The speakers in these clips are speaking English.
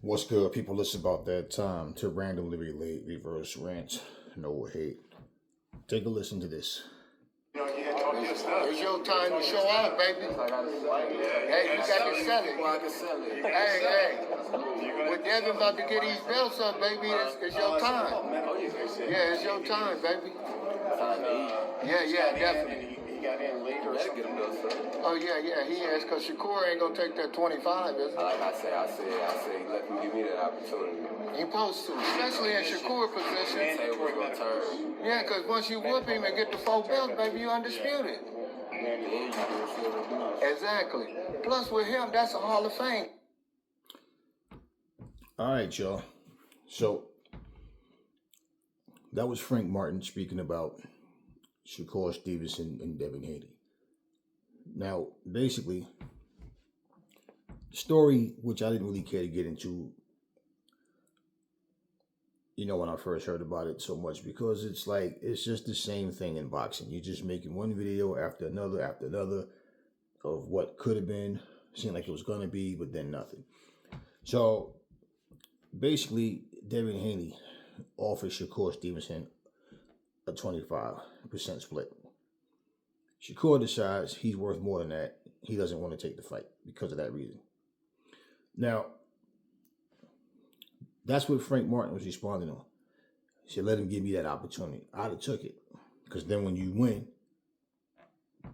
What's good, people? It's about that time to randomly relate reverse rant, no hate. Take a listen to this. It's your time to show out, baby. Hey, you got to sell it. Hey. With Devin about to get these belts up, baby, it's your time. Yeah, it's your time, baby. Yeah, definitely. He got in later. Oh, yeah, he is, because Shakur ain't going to take that 25, is he? Like I say, let him give me that opportunity. He supposed to, especially in Shakur position. The table's gonna turn. Yeah, because once you whoop him and get the 4 belts, baby, you undisputed. Exactly. Plus, with him, that's a Hall of Fame. All right, y'all. So, that was Frank Martin speaking about Shakur Stevenson and Devin Haney. Now, basically, the story, which I didn't really care to get into, when I first heard about it so much, because it's just the same thing in boxing. You're just making one video after another of what could have been, seemed like it was going to be, but then nothing. So, basically, Devin Haney offered Shakur Stevenson a 25% split. Shakur decides he's worth more than that. He doesn't want to take the fight because of that reason. Now, that's what Frank Martin was responding on. He said, let him give me that opportunity. I'd have took it. Because then when you win,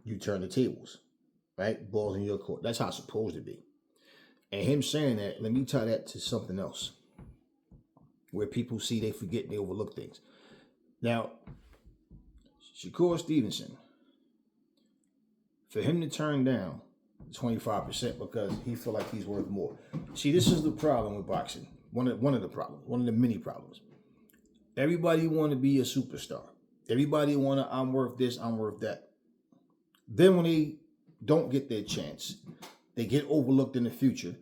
you turn the tables. Right? Balls in your court. That's how it's supposed to be. And him saying that, let me tie that to something else. Where people see, they forget, they overlook things. Now, Shakur Stevenson, for him to turn down 25% because he feel like he's worth more. See, this is the problem with boxing. One of the many problems. Everybody want to be a superstar. Everybody want to, I'm worth this, I'm worth that. Then when they don't get their chance, they get overlooked in the future.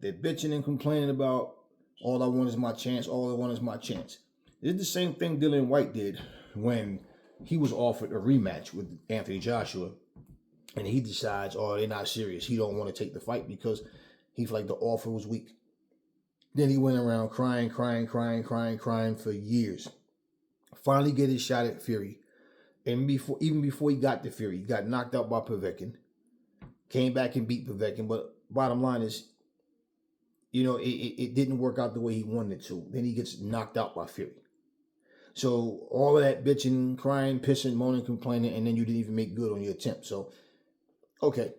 They're bitching and complaining about, all I want is my chance, all I want is my chance. It's the same thing Dylan White did when he was offered a rematch with Anthony Joshua. And he decides, they're not serious. He don't want to take the fight because he felt like the offer was weak. Then he went around crying for years. Finally get his shot at Fury. And even before he got to Fury, he got knocked out by Povetkin. Came back and beat Povetkin. But bottom line is, it didn't work out the way he wanted it to. Then he gets knocked out by Fury. So all of that bitching, crying, pissing, moaning, complaining, and then you didn't even make good on your attempt. So, okay.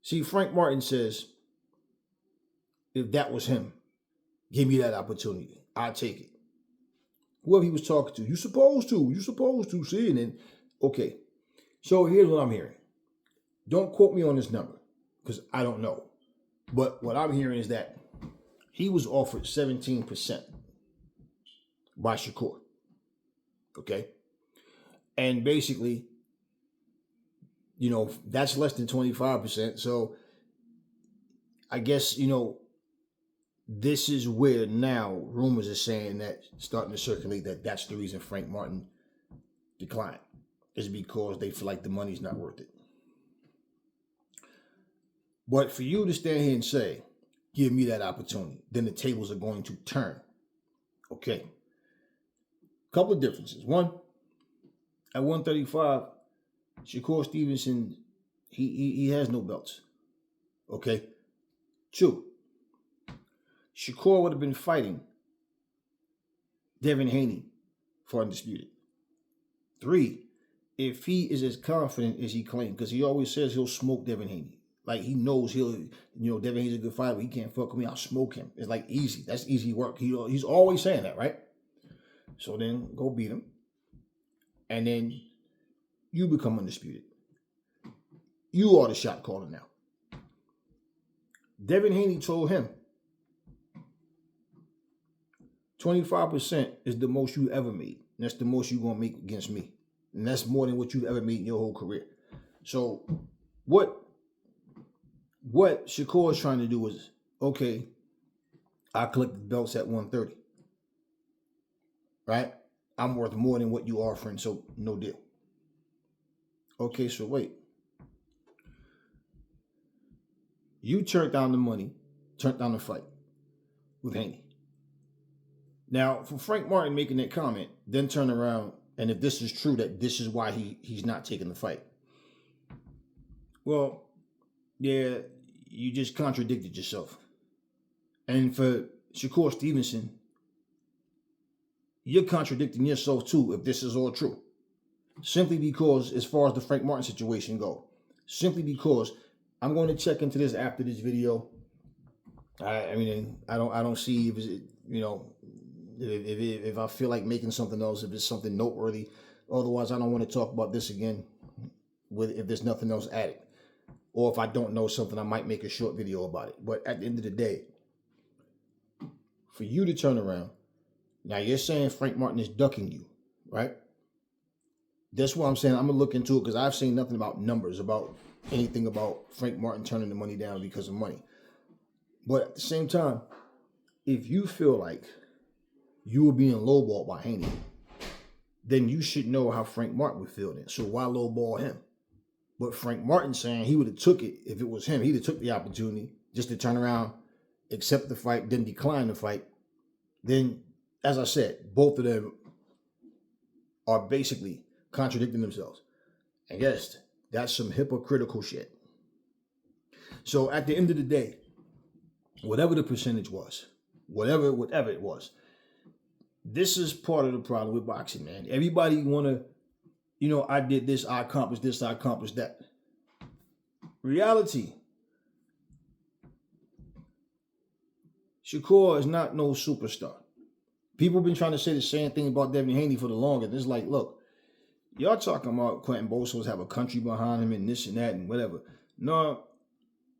See, Frank Martin says, if that was him, give me that opportunity. I'll take it. Whoever he was talking to, you supposed to, see? And then, okay. So here's what I'm hearing. Don't quote me on this number, because I don't know. But what I'm hearing is that he was offered 17% by Shakur. Okay? And basically, that's less than 25%. So I guess, this is where now rumors are saying that, starting to circulate, that that's the reason Frank Martin declined, is because they feel like the money's not worth it. But for you to stand here and say, give me that opportunity, then the tables are going to turn. Okay. Couple of differences. One, at 135, Shakur Stevenson, he has no belts. Okay. Two, Shakur would have been fighting Devin Haney for undisputed. Three, if he is as confident as he claims, because he always says he'll smoke Devin Haney. Like, he knows Devin Haney's a good fighter, but he can't fuck with me, I'll smoke him. It's like easy. That's easy work. He's always saying that, right? So then go beat him. And then you become undisputed. You are the shot caller now. Devin Haney told him 25% is the most you ever made. And that's the most you're going to make against me. And that's more than what you've ever made in your whole career. So what Shakur is trying to do is, okay, I collected belts at 130. Right? I'm worth more than what you offering, so no deal. Okay, so wait. You turned down the money turned down the fight with Haney. Now, for Frank Martin making that comment, then turn around, and if this is true, that this is why he's not taking the fight. Well, yeah, you just contradicted yourself. And for Shakur Stevenson, you're contradicting yourself too if this is all true. Simply because, as far as the Frank Martin situation go, simply because I'm going to check into this after this video. I don't see if it's, if I feel like making something else, if it's something noteworthy. Otherwise, I don't want to talk about this again if there's nothing else added. Or if I don't know something, I might make a short video about it. But at the end of the day, for you to turn around, now you're saying Frank Martin is ducking you, right? That's what I'm saying. I'm going to look into it because I've seen nothing about numbers, about anything about Frank Martin turning the money down because of money. But at the same time, if you feel like you were being lowballed by Haney, then you should know how Frank Martin would feel then. So why lowball him? But Frank Martin saying he would have took it if it was him. He'd have took the opportunity just to turn around, accept the fight, then decline the fight. Then, as I said, both of them are basically contradicting themselves. And yes, that's some hypocritical shit. So at the end of the day, whatever the percentage was, whatever it was, this is part of the problem with boxing, man. Everybody want to, I did this, I accomplished this, I accomplished that. Reality, Shakur is not no superstar. People have been trying to say the same thing about Devin Haney for the longest. It's like, look, y'all talking about Quentin Bosos have a country behind him and this and that and whatever. No,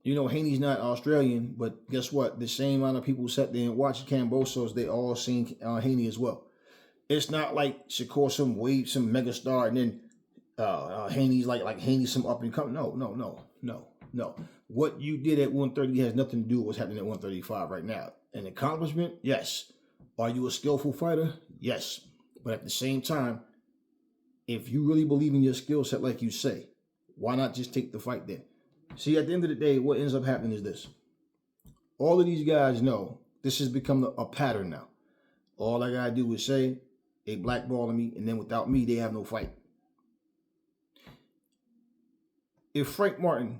Haney's not Australian, but guess what? The same amount of people sat there and watched Kambosos, they all seen Haney as well. It's not like Shakur some megastar and then Haney's like Haney's some up and coming. No. What you did at 130 has nothing to do with what's happening at 135 right now. An accomplishment, yes. Are you a skillful fighter? Yes. But at the same time, if you really believe in your skill set like you say, why not just take the fight then? See, at the end of the day, what ends up happening is this. All of these guys know this has become a pattern now. All I got to do is say, they blackballing me, and then without me, they have no fight. If Frank Martin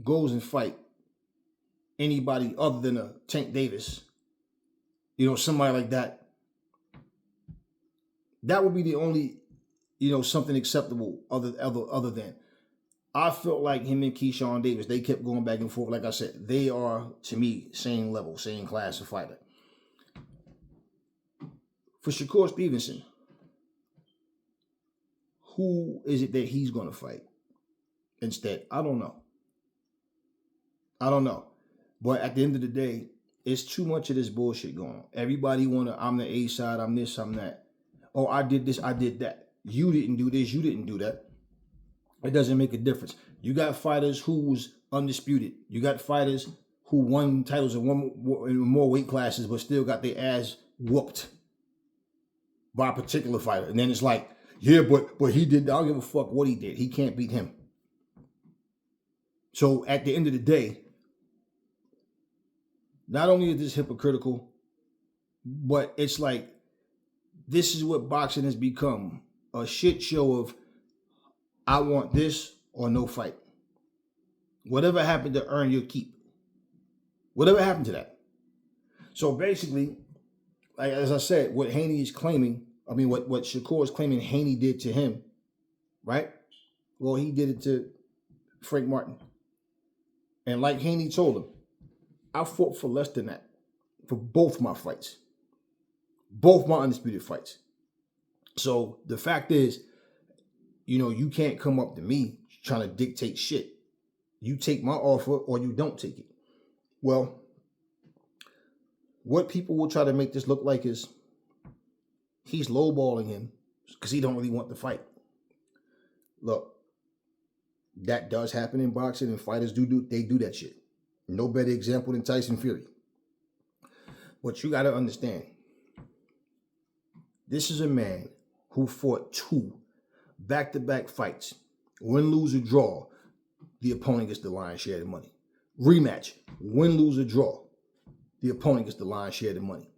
goes and fight anybody other than a Tank Davis, somebody like that, that would be the only, something acceptable other than. I felt like him and Keyshawn Davis, they kept going back and forth. Like I said, they are, to me, same level, same class of fighter. For Shakur Stevenson, who is it that he's going to fight instead? I don't know. But at the end of the day, it's too much of this bullshit going on. Everybody I'm the A side, I'm this, I'm that. Oh, I did this, I did that. You didn't do this, you didn't do that. It doesn't make a difference. You got fighters who was undisputed. You got fighters who won titles in more weight classes, but still got their ass whooped by a particular fighter. And then it's like, yeah, but he did. I don't give a fuck what he did. He can't beat him. So at the end of the day, not only is this hypocritical, but it's like, this is what boxing has become. A shit show of, I want this or no fight. Whatever happened to earn your keep? Whatever happened to that? So basically, like as I said, what Haney is claiming, what Shakur is claiming Haney did to him, right? Well, he did it to Frank Martin. And like Haney told him, I fought for less than that for both my fights. Both my undisputed fights. So the fact is, you can't come up to me trying to dictate shit. You take my offer or you don't take it. Well, what people will try to make this look like is he's lowballing him because he don't really want the fight. Look, that does happen in boxing, and fighters do that shit. No better example than Tyson Fury. But you got to understand, this is a man who fought 2 back-to-back fights. Win, lose, or draw, the opponent gets the lion's share of the money. Rematch. win, lose, or draw, the opponent gets the lion's share of the money.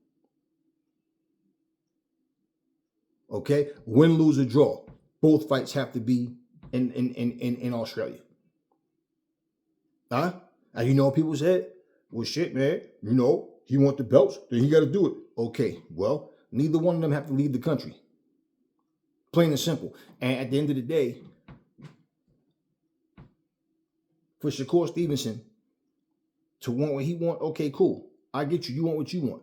Okay? Win, lose, or draw. Both fights have to be in Australia. Huh? And you know what people said? Well, shit, man. You know, he want the belts, then he got to do it. Okay, well, neither one of them have to leave the country. Plain and simple. And at the end of the day, for Shakur Stevenson to want what he want, okay, cool. I get you. You want what you want.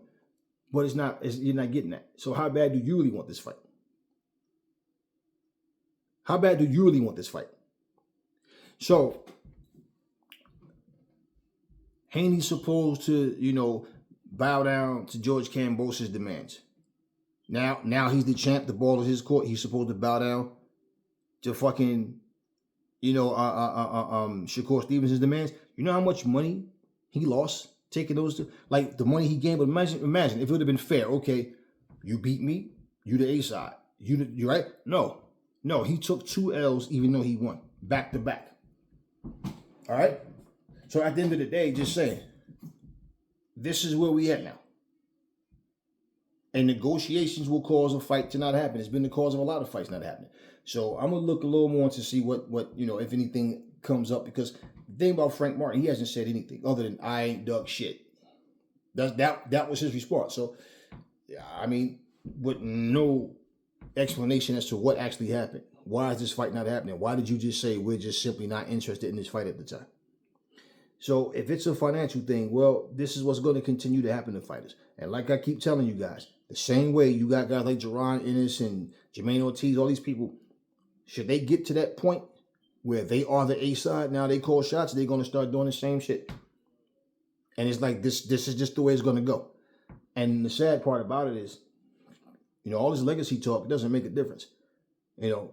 But you're not getting that. So how bad do you really want this fight? How bad do you really want this fight? So, Haney's supposed to, bow down to George Kambosos' demands. Now he's the champ. The ball is his court. He's supposed to bow down to fucking, Shakur Stevenson's demands. You know how much money he lost taking those, like the money he gained. But imagine if it would have been fair. Okay, you beat me. You the A side. You right? No, he took 2 L's even though he won back to back. All right. So at the end of the day, just saying, this is where we at now. And negotiations will cause a fight to not happen. It's been the cause of a lot of fights not happening. So I'm gonna look a little more to see what if anything comes up, because the thing about Frank Martin, he hasn't said anything other than I ain't dug shit. That was his response. So I mean, with no explanation as to what actually happened. Why is this fight not happening? Why did you just say we're just simply not interested in this fight at the time? So if it's a financial thing, well, this is what's going to continue to happen to fighters. And like I keep telling you guys, the same way you got guys like Jaron Ennis and Jermaine Ortiz, all these people, should they get to that point where they are the A side, now they call shots, they're going to start doing the same shit. And it's like this is just the way it's going to go. And the sad part about it is, all this legacy talk, it doesn't make a difference.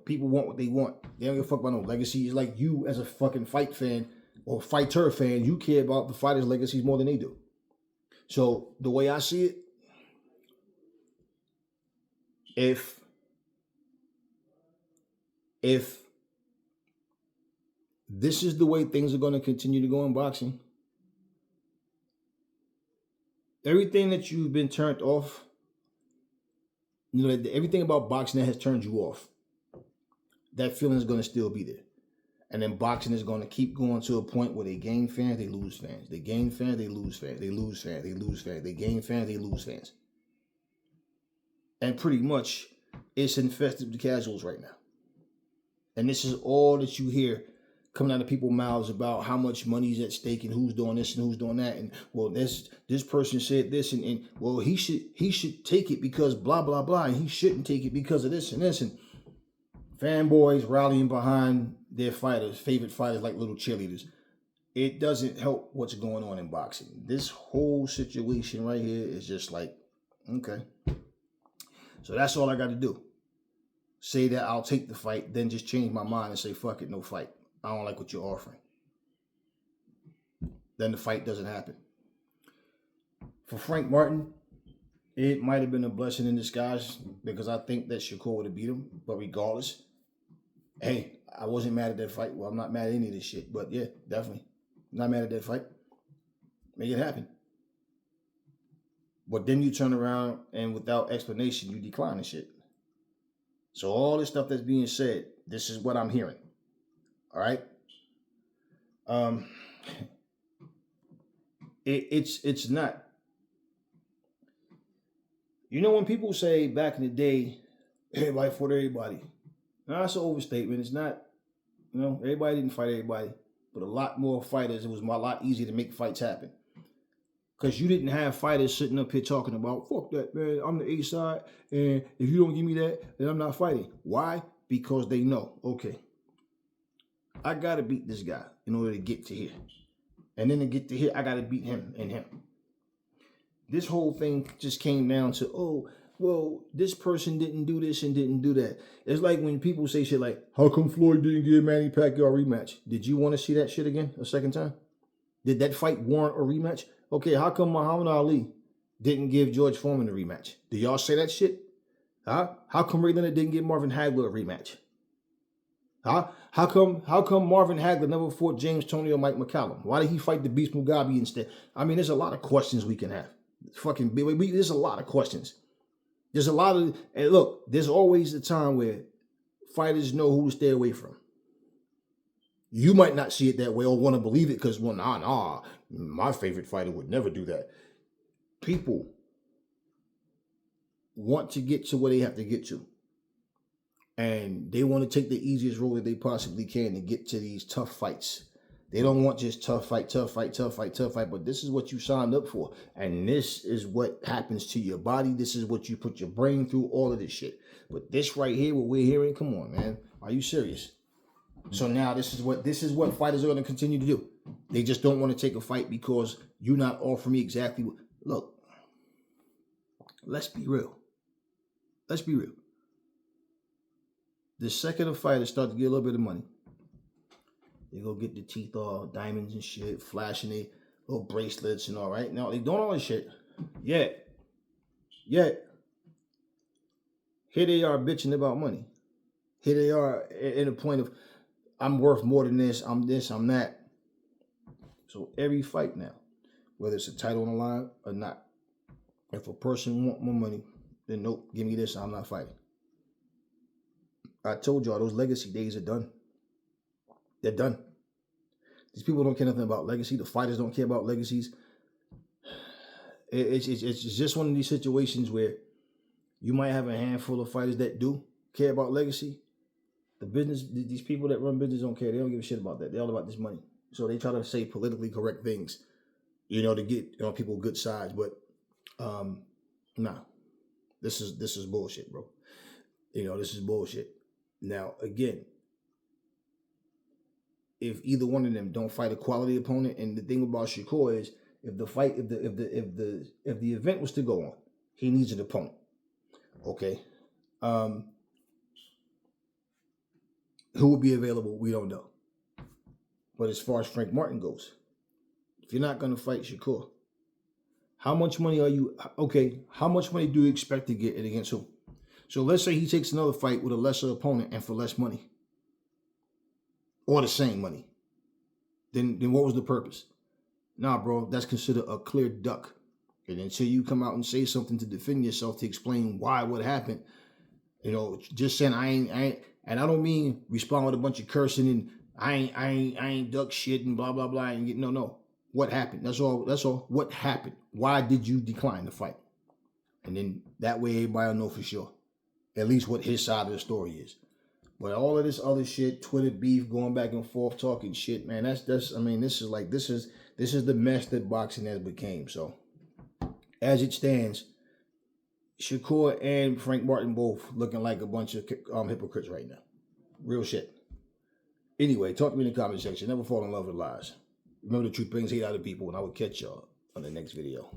People want what they want. They don't give a fuck about no legacy. It's like you as a fucking fight fan or fighter fan, you care about the fighters' legacies more than they do. So the way I see it, if this is the way things are going to continue to go in boxing, everything that you've been turned off, everything about boxing that has turned you off, that feeling is going to still be there. And then boxing is going to keep going to a point where they gain fans, they lose fans. They gain fans, they lose fans. They lose fans, they lose fans. They gain fans, they lose fans. And pretty much, it's infested with casuals right now. And this is all that you hear coming out of people's mouths about how much money is at stake and who's doing this and who's doing that. And, well, this person said this and well, he should take it because blah, blah, blah. And he shouldn't take it because of this and this. And fanboys rallying behind their fighters, favorite fighters like little cheerleaders. It doesn't help what's going on in boxing. This whole situation right here is just like, okay. So that's all I got to do. Say that I'll take the fight, then just change my mind and say, fuck it, no fight. I don't like what you're offering. Then the fight doesn't happen. For Frank Martin, it might have been a blessing in disguise because I think that Shakur would have beat him. But regardless, hey, I wasn't mad at that fight. Well, I'm not mad at any of this shit. But yeah, definitely. Not mad at that fight. Make it happen. But then you turn around and without explanation, you decline the shit. So all this stuff that's being said, this is what I'm hearing. All right. It's not. When people say back in the day, everybody fought everybody. Now that's an overstatement. It's not. Everybody didn't fight everybody, but a lot more fighters. It was a lot easier to make fights happen. Because you didn't have fighters sitting up here talking about, fuck that, man, I'm the A side, and if you don't give me that, then I'm not fighting. Why? Because they know, okay, I got to beat this guy in order to get to here. And then to get to here, I got to beat him and him. This whole thing just came down to, oh, well, this person didn't do this and didn't do that. It's like when people say shit like, how come Floyd didn't give Manny Pacquiao a rematch? Did you want to see that shit again a second time? Did that fight warrant a rematch? Okay, how come Muhammad Ali didn't give George Foreman a rematch? Do y'all say that shit? Huh? How come Ray Leonard didn't give Marvin Hagler a rematch? How come Marvin Hagler never fought James Toney or Mike McCallum? Why did he fight the Beast Mugabe instead? I mean, there's a lot of questions we can have. There's a lot of questions. There's a lot of, and look, there's always a time where fighters know who to stay away from. You might not see it that way or want to believe it because, well, nah, my favorite fighter would never do that. People want to get to where they have to get to. And they want to take the easiest road that they possibly can to get to these tough fights. They don't want just tough fight, but this is what you signed up for. And this is what happens to your body. This is what you put your brain through, all of this shit. But this right here, what we're hearing, come on, man. Are you serious? So now this is what fighters are going to continue to do. They just don't want to take a fight because you're not offering me exactly what. Look, let's be real. Let's be real. The second a fighter start to get a little bit of money, they go get the teeth all diamonds and shit, flashing their little bracelets and all right. Now they doing all this shit. Yet, here they are bitching about money. Here they are in a point of, I'm worth more than this, I'm that. So every fight now, whether it's a title on the line or not, if a person want more money, then nope, give me this, I'm not fighting. I told y'all those legacy days are done. They're done. These people don't care nothing about legacy. The fighters don't care about legacies. It's just one of these situations where you might have a handful of fighters that do care about legacy. These people that run business don't care. They don't give a shit about that. They're all about this money. So they try to say politically correct things, to get people good sides. But nah, this is bullshit, bro. This is bullshit. Now, again, if either one of them don't fight a quality opponent, and the thing about Shakur is, if the event was to go on, he needs an opponent. Okay, who would be available? We don't know. But as far as Frank Martin goes, if you're not going to fight Shakur, how much money are you? Okay, how much money do you expect to get, and against who? So let's say he takes another fight with a lesser opponent and for less money. Or the same money. Then what was the purpose? Nah, bro, that's considered a clear duck. And until you come out and say something to defend yourself, to explain what happened, just saying I ain't, and I don't mean respond with a bunch of cursing and I ain't duck shit and blah blah blah and no. What happened? That's all. What happened? Why did you decline the fight? And then that way everybody will know for sure. At least what his side of the story is. But all of this other shit, Twitter beef, going back and forth, talking shit, man, this is the mess that boxing has became. So as it stands, Shakur and Frank Martin both looking like a bunch of hypocrites right now. Real shit. Anyway, talk to me in the comment section. Never fall in love with lies. Remember, the truth brings hate out of people, and I will catch y'all on the next video.